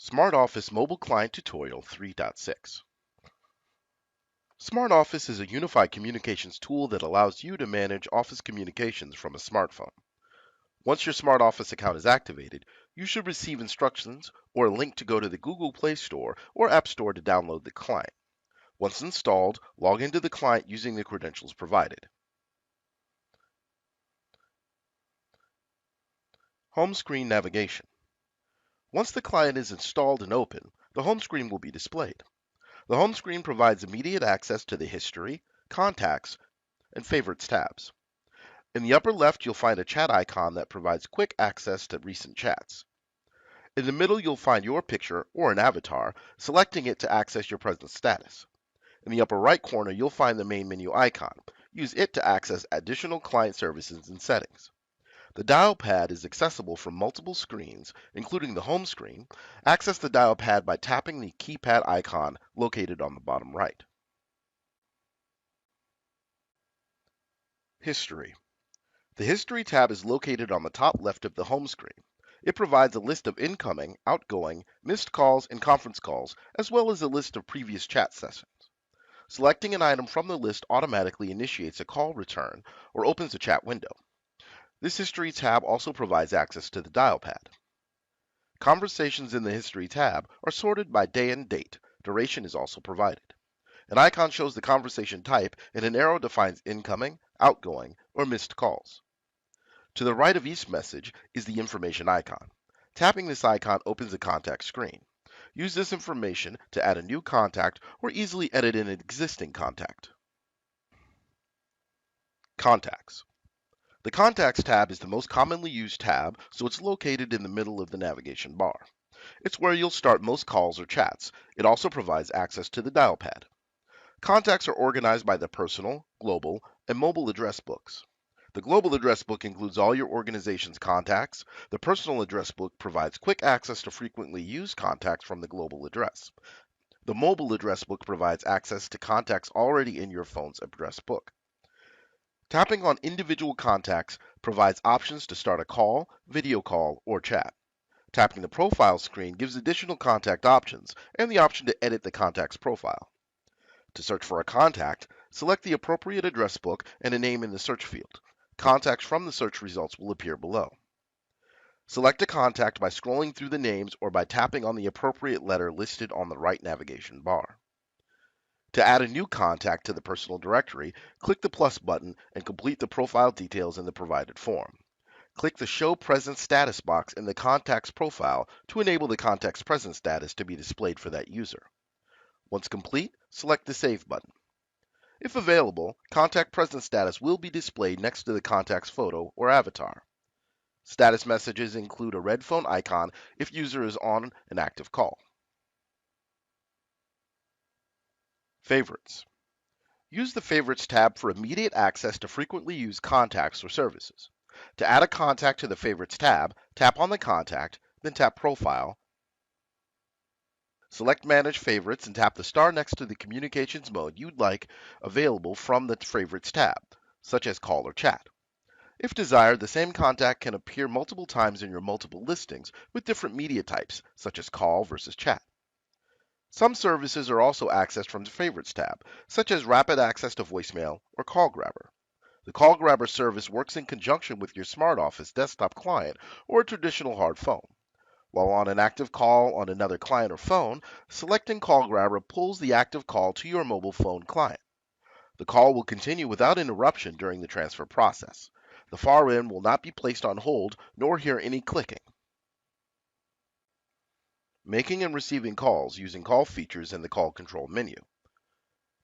SmartOffice Mobile Client Tutorial 3.6. SmartOffice is a unified communications tool that allows you to manage Office communications from a smartphone. Once your SmartOffice account is activated, you should receive instructions or a link to go to the Google Play Store or App Store to download the client. Once installed, log into the client using the credentials provided. Home screen navigation. Once the client is installed and open, the home screen will be displayed. The home screen provides immediate access to the History, Contacts, and Favorites tabs. In the upper left, you'll find a chat icon that provides quick access to recent chats. In the middle, you'll find your picture or an avatar, selecting it to access your present status. In the upper right corner, you'll find the main menu icon. Use it to access additional client services and settings. The dial pad is accessible from multiple screens, including the home screen. Access the dial pad by tapping the keypad icon located on the bottom right. History. The History tab is located on the top left of the home screen. It provides a list of incoming, outgoing, missed calls, and conference calls, as well as a list of previous chat sessions. Selecting an item from the list automatically initiates a call return or opens a chat window. This History tab also provides access to the dial pad. Conversations in the History tab are sorted by day and date. Duration is also provided. An icon shows the conversation type, and an arrow defines incoming, outgoing, or missed calls. To the right of each message is the information icon. Tapping this icon opens a contact screen. Use this information to add a new contact or easily edit an existing contact. Contacts. The Contacts tab is the most commonly used tab, so it's located in the middle of the navigation bar. It's where you'll start most calls or chats. It also provides access to the dial pad. Contacts are organized by the personal, global, and mobile address books. The global address book includes all your organization's contacts. The personal address book provides quick access to frequently used contacts from the global address. The mobile address book provides access to contacts already in your phone's address book. Tapping on individual contacts provides options to start a call, video call, or chat. Tapping the profile screen gives additional contact options and the option to edit the contact's profile. To search for a contact, select the appropriate address book and a name in the search field. Contacts from the search results will appear below. Select a contact by scrolling through the names or by tapping on the appropriate letter listed on the right navigation bar. To add a new contact to the personal directory, click the plus button and complete the profile details in the provided form. Click the Show Present Status box in the contact's profile to enable the contact's present status to be displayed for that user. Once complete, select the Save button. If available, contact present status will be displayed next to the contact's photo or avatar. Status messages include a red phone icon if user is on an active call. Favorites. Use the Favorites tab for immediate access to frequently used contacts or services. To add a contact to the Favorites tab, tap on the contact, then tap Profile. Select Manage Favorites and tap the star next to the communications mode you'd like available from the Favorites tab, such as call or chat. If desired, the same contact can appear multiple times in your multiple listings with different media types, such as call versus chat. Some services are also accessed from the Favorites tab, such as rapid access to voicemail or Call Grabber. The Call Grabber service works in conjunction with your SmartOffice desktop client or a traditional hard phone. While on an active call on another client or phone, selecting Call Grabber pulls the active call to your mobile phone client. The call will continue without interruption during the transfer process. The far end will not be placed on hold nor hear any clicking. Making and receiving calls using call features in the call control menu.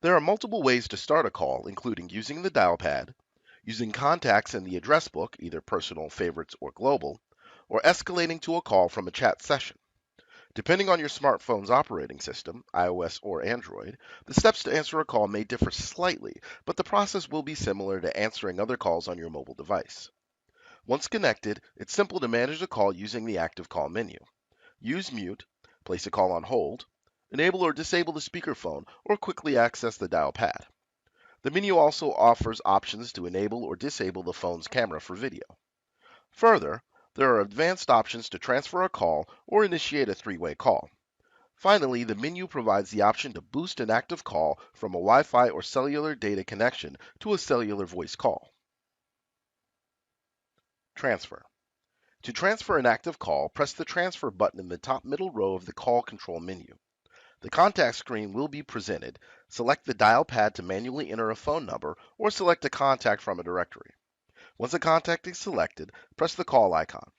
There are multiple ways to start a call, including using the dial pad, using contacts in the address book, either personal, favorites, or global, or escalating to a call from a chat session. Depending on your smartphone's operating system, iOS or Android, the steps to answer a call may differ slightly, but the process will be similar to answering other calls on your mobile device. Once connected, it's simple to manage a call using the active call menu. Use mute, place a call on hold, enable or disable the speakerphone, or quickly access the dial pad. The menu also offers options to enable or disable the phone's camera for video. Further, There are advanced options to transfer a call or initiate a three-way call. Finally, the menu provides the option to boost an active call from a Wi-Fi or cellular data connection to a cellular voice call. Transfer. To transfer an active call, press the transfer button in the top middle row of the call control menu. The contact screen will be presented. Select the dial pad to manually enter a phone number or select a contact from a directory. Once a contact is selected, press the call icon.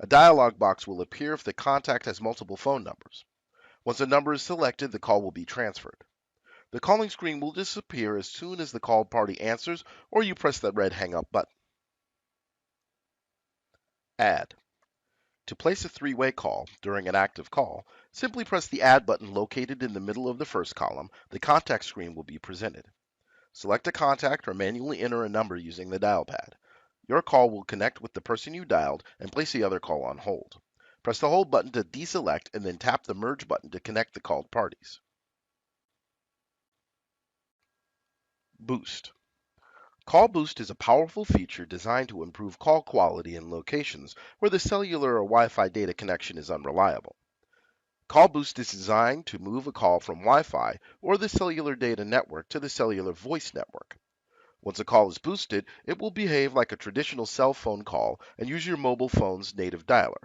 A dialog box will appear if the contact has multiple phone numbers. Once a number is selected, the call will be transferred. The calling screen will disappear as soon as the called party answers or you press the red hang up button. Add. To place a three-way call during an active call, simply press the Add button located in the middle of the first column. The contact screen will be presented. Select a contact or manually enter a number using the dial pad. Your call will connect with the person you dialed and place the other call on hold. Press the hold button to deselect and then tap the merge button to connect the called parties. Boost. Call Boost is a powerful feature designed to improve call quality in locations where the cellular or Wi-Fi data connection is unreliable. Call Boost is designed to move a call from Wi-Fi or the cellular data network to the cellular voice network. Once a call is boosted, it will behave like a traditional cell phone call and use your mobile phone's native dialer.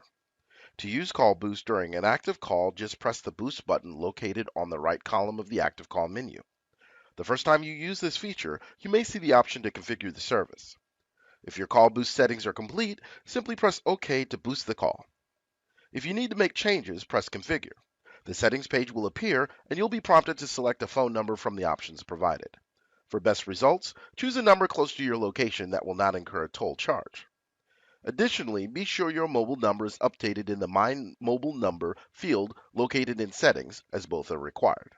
To use Call Boost during an active call, just press the Boost button located on the right column of the active call menu. The first time you use this feature, you may see the option to configure the service. If your Call Boost settings are complete, simply press OK to boost the call. If you need to make changes, press Configure. The settings page will appear and you'll be prompted to select a phone number from the options provided. For best results, choose a number close to your location that will not incur a toll charge. Additionally, be sure your mobile number is updated in the My Mobile Number field located in Settings, as both are required.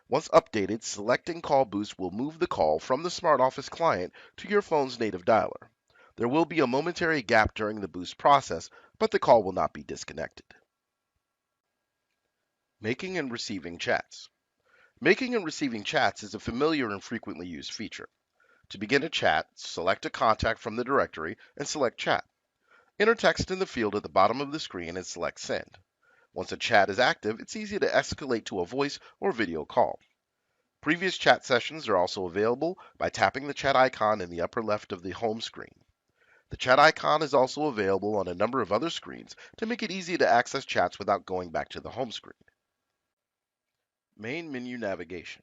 Once updated, selecting Call Boost will move the call from the Smart Office client to your phone's native dialer. There will be a momentary gap during the boost process, but the call will not be disconnected. Making and receiving chats. Making and receiving chats is a familiar and frequently used feature. To begin a chat, select a contact from the directory and select Chat. Enter text in the field at the bottom of the screen and select Send. Once a chat is active, it's easy to escalate to a voice or video call. Previous chat sessions are also available by tapping the chat icon in the upper left of the home screen. The chat icon is also available on a number of other screens to make it easy to access chats without going back to the home screen. Main menu navigation.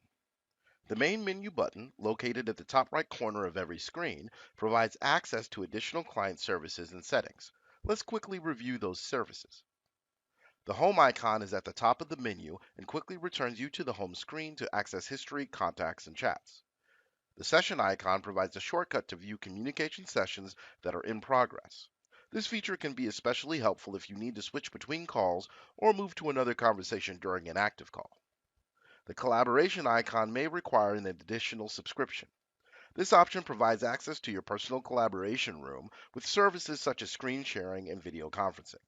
The main menu button, located at the top right corner of every screen, provides access to additional client services and settings. Let's quickly review those services. The home icon is at the top of the menu and quickly returns you to the home screen to access history, contacts, and chats. The session icon provides a shortcut to view communication sessions that are in progress. This feature can be especially helpful if you need to switch between calls or move to another conversation during an active call. The collaboration icon may require an additional subscription. This option provides access to your personal collaboration room with services such as screen sharing and video conferencing.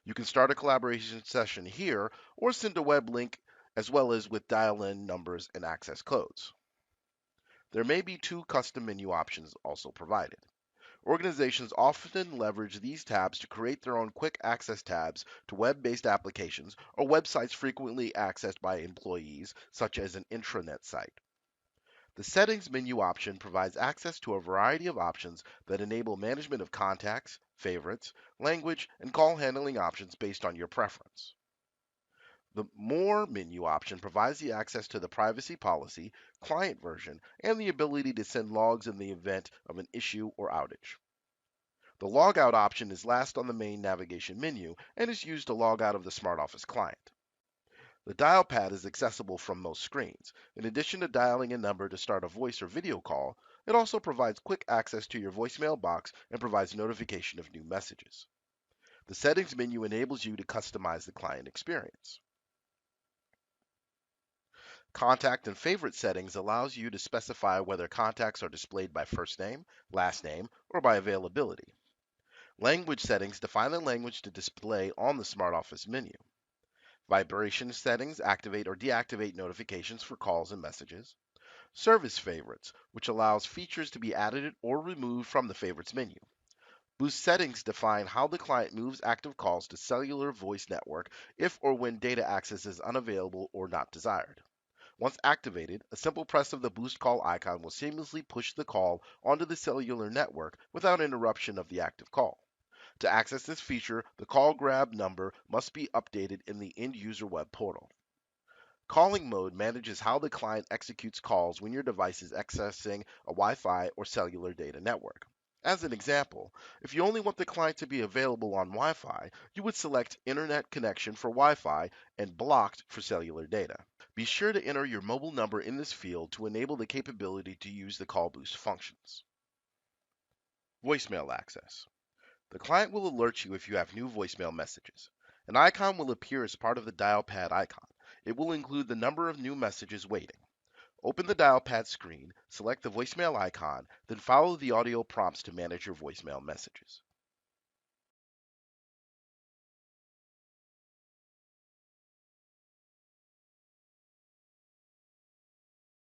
You can start a collaboration session here or send a web link as well as with dial-in numbers and access codes. There may be two custom menu options also provided. Organizations often leverage these tabs to create their own quick access tabs to web-based applications or websites frequently accessed by employees, such as an intranet site. The Settings menu option provides access to a variety of options that enable management of contacts, favorites, language, and call handling options based on your preference. The More menu option provides the access to the privacy policy, client version, and the ability to send logs in the event of an issue or outage. The Logout option is last on the main navigation menu and is used to log out of the Smart Office client. The dial pad is accessible from most screens. In addition to dialing a number to start a voice or video call, it also provides quick access to your voicemail box and provides notification of new messages. The Settings menu enables you to customize the client experience. Contact and favorite settings allows you to specify whether contacts are displayed by first name, last name, or by availability. Language settings define the language to display on the Smart Office menu. Vibration settings activate or deactivate notifications for calls and messages. Service favorites, which allows features to be added or removed from the favorites menu. Boost settings define how the client moves active calls to cellular voice network if or when data access is unavailable or not desired. Once activated, a simple press of the boost call icon will seamlessly push the call onto the cellular network without interruption of the active call. To access this feature, the call grab number must be updated in the end user web portal. Calling mode manages how the client executes calls when your device is accessing a Wi Fi or cellular data network. As an example, if you only want the client to be available on Wi Fi, you would select Internet connection for Wi Fi and blocked for cellular data. Be sure to enter your mobile number in this field to enable the capability to use the call boost functions. Voicemail access. The client will alert you if you have new voicemail messages. An icon will appear as part of the dial pad icon. It will include the number of new messages waiting. Open the dial pad screen, select the voicemail icon, then follow the audio prompts to manage your voicemail messages.